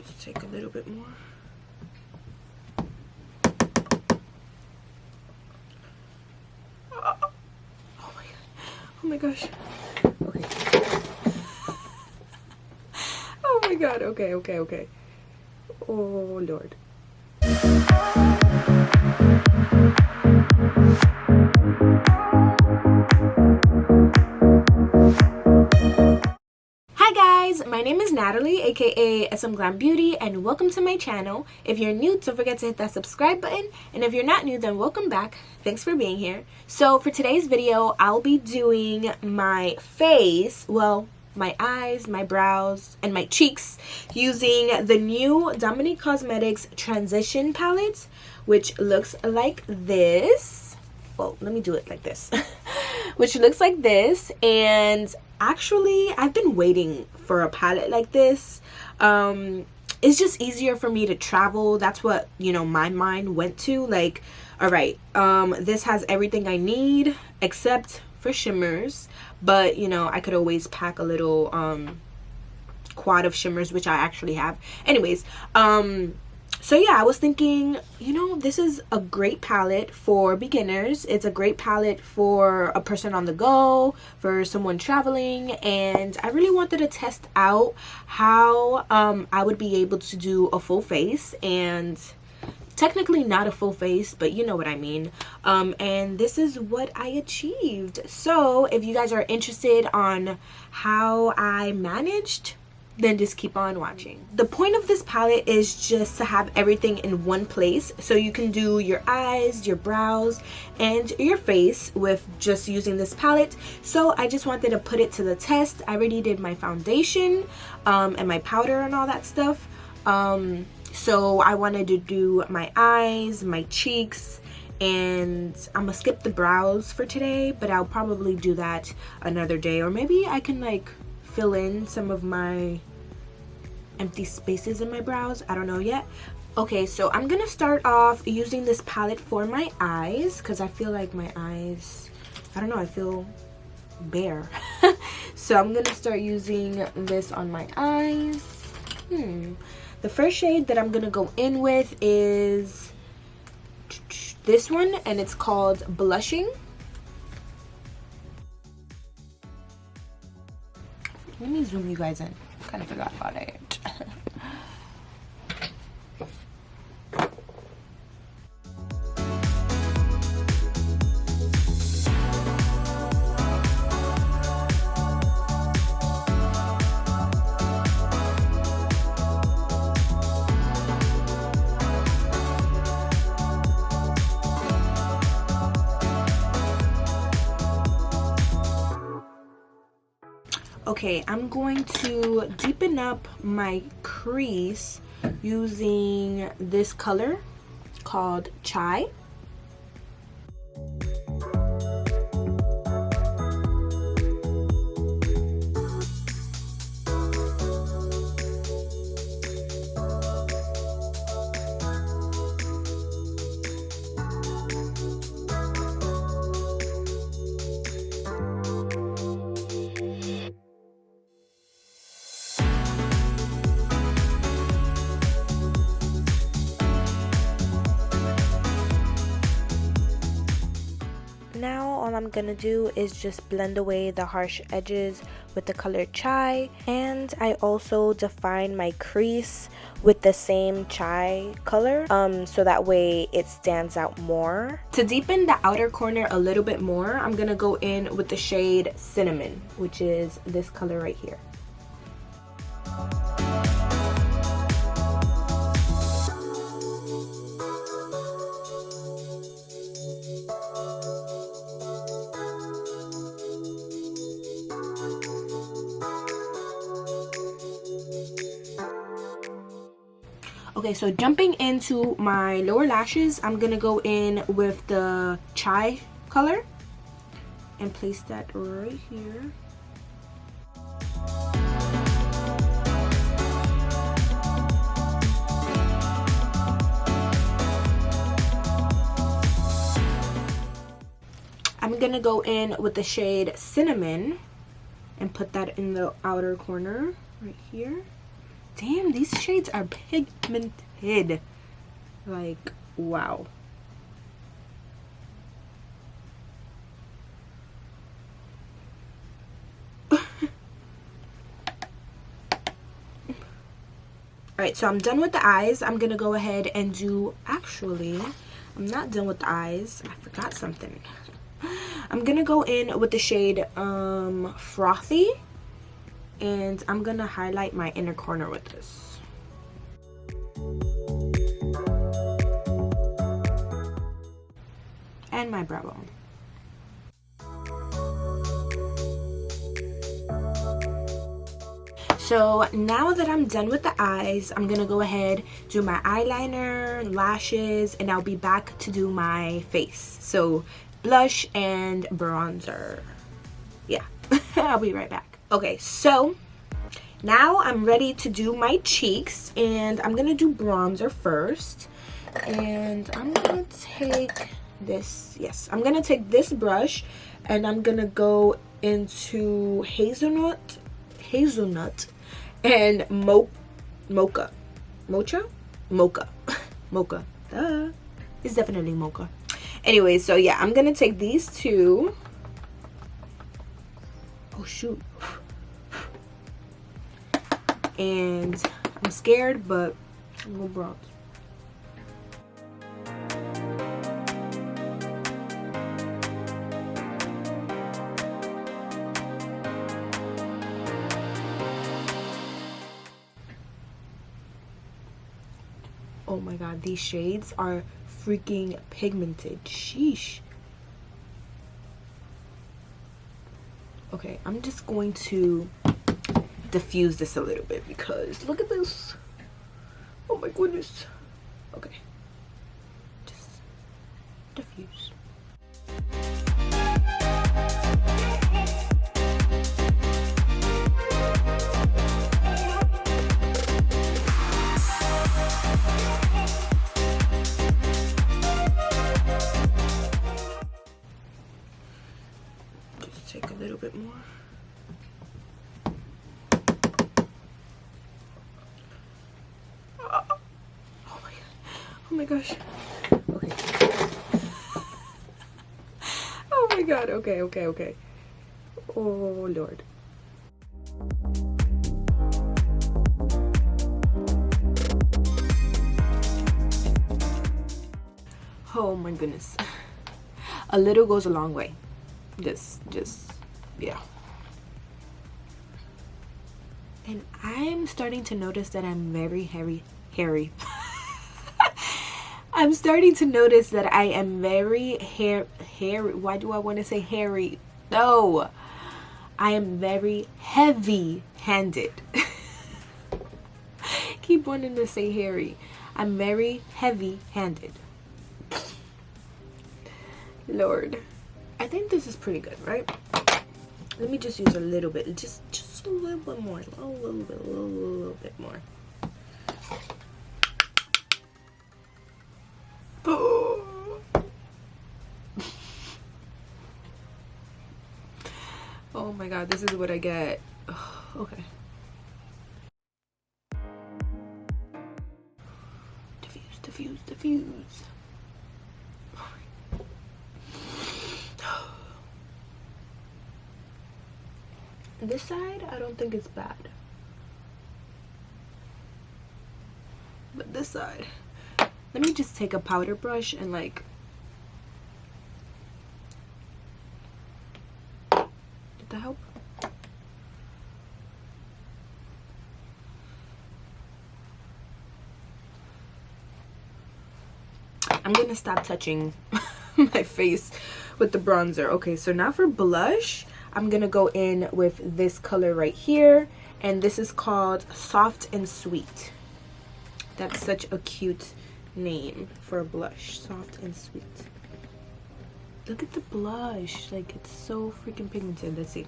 Just take a little bit more. Oh my gosh. Okay. Oh my god. Okay. Oh Lord. Hi guys, my name is Natalie, aka SM.GLAMBEAUTY, and welcome to my channel. If you're new, don't forget to hit that subscribe button, and if you're not new, then welcome back. Thanks for being here. So for today's video, I'll be doing my face, well, my eyes, my brows, and my cheeks using the new Dominique Cosmetics Transition Palette, which looks like this. Well, let me do it like this. Which looks like this, and actually I've been waiting for a palette like this. It's just easier for me to travel. That's what, you know, my mind went to. Like, all right, this has everything I need except for shimmers, but you know, I could always pack a little quad of shimmers, which I actually have. Anyways, so yeah, I was thinking, you know, this is a great palette for beginners. It's a great palette for a person on the go, for someone traveling, and I really wanted to test out how I would be able to do a full face, and technically not a full face, but you know what I mean. And this is what I achieved. So if you guys are interested on how I managed, then just keep on watching. The point of this palette is just to have everything in one place, so you can do your eyes, your brows, and your face with just using this palette. So I just wanted to put it to the test. I already did my foundation and my powder and all that stuff. So I wanted to do my eyes, my cheeks, and I'm gonna skip the brows for today, but I'll probably do that another day, or maybe I can like fill in some of my empty spaces in my brows. I don't know yet. Okay, so I'm gonna start off using this palette for my eyes because I feel like my eyes, I don't know, I feel bare. So I'm gonna start using this on my eyes. The first shade that I'm gonna go in with is this one, and it's called Blushing. Let me zoom you guys in. Kind of forgot about it. Okay, I'm going to deepen up my crease using this color called Chai. Now all I'm gonna do is just blend away the harsh edges with the color Chai, and I also define my crease with the same Chai color so that way it stands out more. To deepen the outer corner a little bit more, I'm gonna go in with the shade Cinnamon, which is this color right here. Okay, so jumping into my lower lashes, I'm gonna go in with the Chai color and place that right here. I'm gonna go in with the shade Cinnamon and put that in the outer corner right here. Damn, these shades are pigmented. Like, wow. Alright, so I'm done with the eyes. I'm gonna go ahead and do, actually, I'm not done with the eyes. I forgot something. I'm gonna go in with the shade Frothy, and I'm gonna highlight my inner corner with this. And my brow bone. So now that I'm done with the eyes, I'm gonna go ahead, do my eyeliner, lashes, and I'll be back to do my face. So blush and bronzer. Yeah, I'll be right back. Okay, so now I'm ready to do my cheeks, and I'm gonna do bronzer first. And I'm gonna take this, yes, I'm gonna take this brush, and I'm gonna go into hazelnut and mocha. Duh. It's definitely mocha. Anyway, so yeah, I'm gonna take these two. Oh shoot. And I'm scared, but I'm gonna bronze. Oh my god, these shades are freaking pigmented. Sheesh. Okay, I'm just going to diffuse this a little bit because look at this. Oh my goodness. Okay. Just diffuse. Take a little bit more. Oh my god. Oh my gosh. Okay. Oh my god. Okay, okay, okay. Oh Lord. Oh my goodness. A little goes a long way. Just yeah. And I'm starting to notice that I'm very hairy. I'm starting to notice that I am very hairy. Why do I want to say hairy? No, I am very heavy-handed. Keep wanting to say hairy. I'm very heavy-handed. Lord. I think this is pretty good, right? Let me just use a little bit, just a little bit more, a little bit more. Oh my god, this is what I get. Okay. Diffuse. This side, I don't think it's bad. But this side, let me just take a powder brush and like, did that help? I'm gonna stop touching my face with the bronzer. Okay, so now for blush, I'm gonna go in with this color right here, and this is called Soft and Sweet. That's such a cute name for a blush, Soft and Sweet. Look at the blush, like it's so freaking pigmented. Let's see.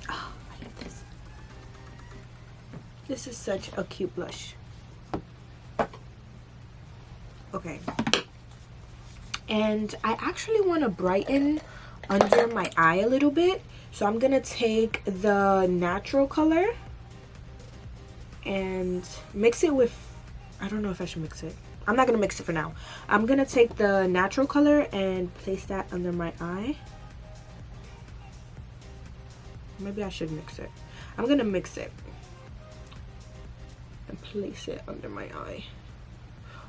Oh, I love this. This is such a cute blush. Okay. And I actually want to brighten under my eye a little bit. So I'm gonna take the natural color and mix it with, I don't know if I should mix it. I'm not gonna mix it for now. I'm gonna take the natural color and place that under my eye. Maybe I should mix it. I'm gonna mix it and place it under my eye.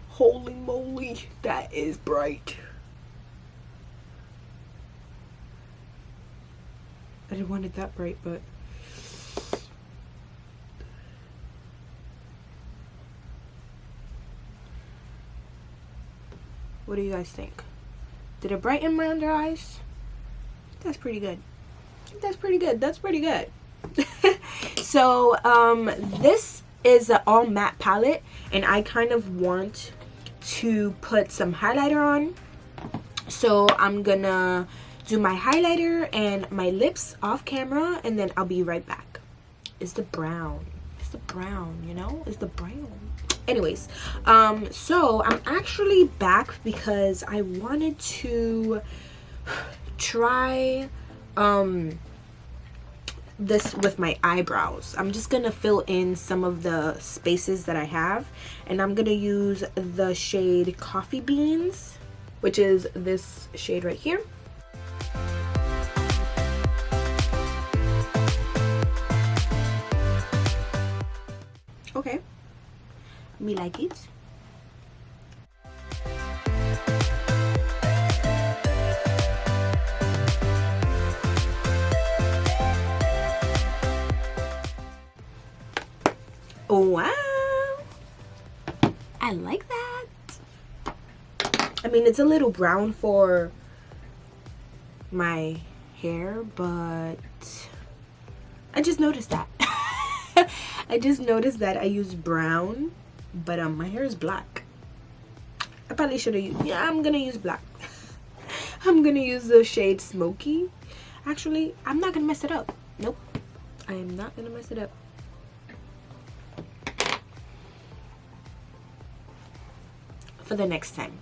Holy moly, that is bright. I didn't want it that bright, but what do you guys think? Did it brighten my under eyes? That's pretty good. That's pretty good. That's pretty good. So this is an all matte palette, and I kind of want to put some highlighter on. So I'm gonna do my highlighter and my lips off camera, and then I'll be right back. It's the brown. It's the brown, you know? It's the brown. Anyways, so I'm actually back because I wanted to try this with my eyebrows. I'm just gonna fill in some of the spaces that I have, and I'm gonna use the shade Coffee Beans, which is this shade right here. Okay, me like it. Oh wow, I like that. I mean, it's a little brown for my hair, but I just noticed that. I just noticed that I used brown, but my hair is black. I probably should have used, yeah, I'm gonna use black. I'm gonna use the shade Smoky. Actually, I'm not gonna mess it up. Nope, I am not gonna mess it up. For the next time.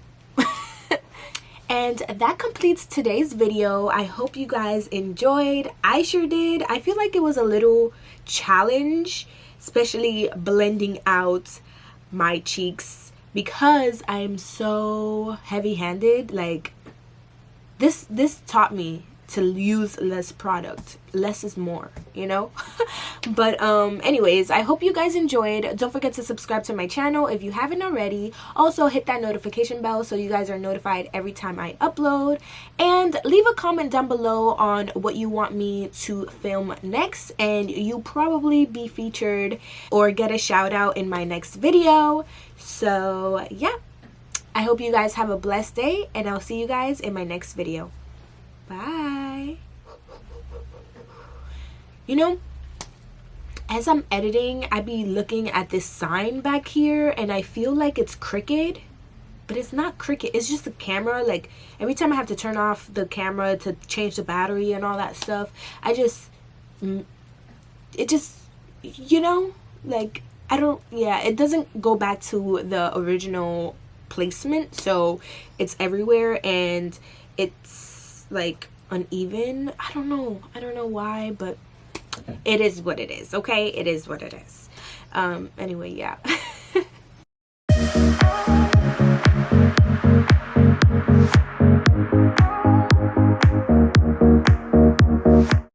And that completes today's video. I hope you guys enjoyed. I sure did. I feel like it was a little challenge, especially blending out my cheeks, because I'm so heavy-handed. Like this taught me to use less product. Less is more, you know. But anyways, I hope you guys enjoyed. Don't forget to subscribe to my channel if you haven't already. Also hit that notification bell so you guys are notified every time I upload, and leave a comment down below on what you want me to film next, and you'll probably be featured or get a shout out in my next video. So yeah, I hope you guys have a blessed day, and I'll see you guys in my next video. Bye. You know, as I'm editing, I be looking at this sign back here, and I feel like it's crooked, but it's not crooked. It's just the camera. Like every time I have to turn off the camera to change the battery and all that stuff, it just, you know, like it doesn't go back to the original placement, so it's everywhere and it's like uneven. I don't know why, but it is what it is. Okay, it is what it is. Anyway, yeah.